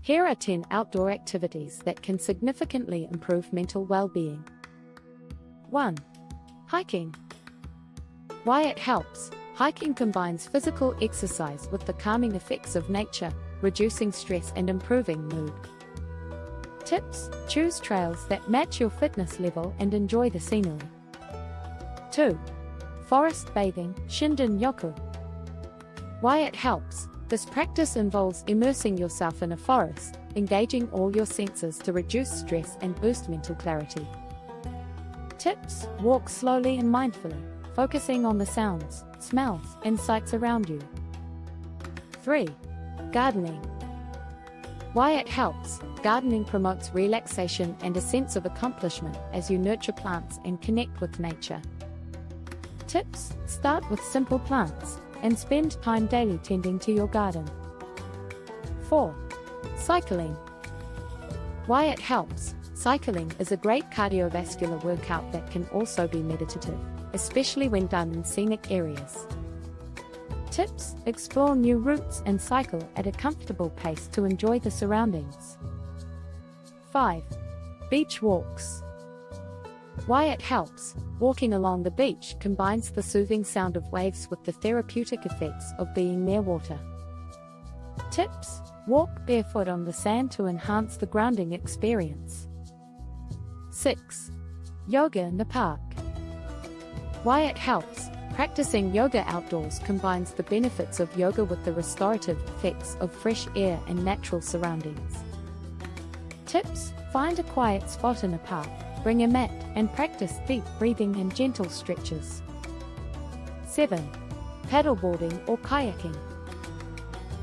Here are 10 outdoor activities that can significantly improve mental well-being. 1. Hiking. Why it helps. Hiking combines physical exercise with the calming effects of nature, reducing stress and improving mood. Tips: choose trails that match your fitness level and enjoy the scenery. 2. Forest bathing, Shinrin-Yoku. Why it helps. This practice involves immersing yourself in a forest, engaging all your senses to reduce stress and boost mental clarity. Tips: walk slowly and mindfully, focusing on the sounds, smells, and sights around you. 3. Gardening. Why it helps. Gardening promotes relaxation and a sense of accomplishment as you nurture plants and connect with nature. Tips: start with simple plants and spend time daily tending to your garden. 4. Cycling. Why it helps. Cycling is a great cardiovascular workout that can also be meditative, especially when done in scenic areas. Tips: explore new routes and cycle at a comfortable pace to enjoy the surroundings. 5. Beach walks. Why it helps. Walking along the beach combines the soothing sound of waves with the therapeutic effects of being near water. Tips: walk barefoot on the sand to enhance the grounding experience. 6. Yoga in the park. Why it helps. Practicing yoga outdoors combines the benefits of yoga with the restorative effects of fresh air and natural surroundings. Tips: find a quiet spot in a park, bring a mat, and practice deep breathing and gentle stretches. 7. Paddleboarding or kayaking.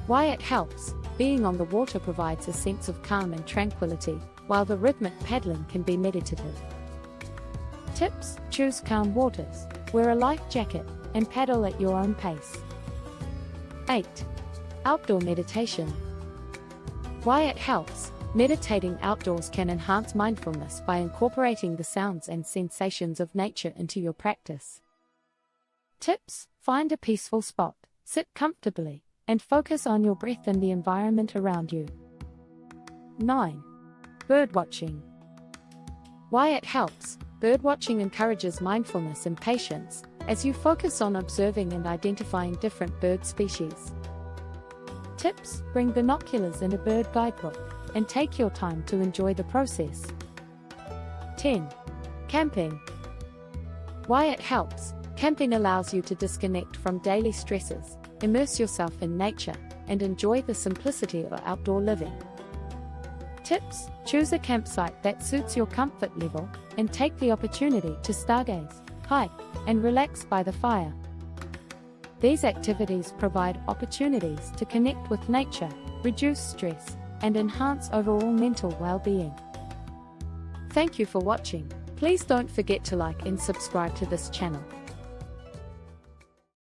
Why it helps. Being on the water provides a sense of calm and tranquility, while the rhythmic paddling can be meditative. Tips: choose calm waters, wear a life jacket, and paddle at your own pace. 8. Outdoor meditation. Why it helps. Meditating outdoors can enhance mindfulness by incorporating the sounds and sensations of nature into your practice. Tips: find a peaceful spot, sit comfortably, and focus on your breath and the environment around you. 9. Birdwatching. Why it helps. Birdwatching encourages mindfulness and patience, as you focus on observing and identifying different bird species. Tips: bring binoculars and a bird guidebook, and take your time to enjoy the process. 10. Camping. Why it helps. Camping allows you to disconnect from daily stresses, immerse yourself in nature, and enjoy the simplicity of outdoor living. Tips: choose a campsite that suits your comfort level, and take the opportunity to stargaze, hike, and relax by the fire. These activities provide opportunities to connect with nature, reduce stress, and enhance overall mental well-being. Thank you for watching. Please don't forget to like and subscribe to this channel.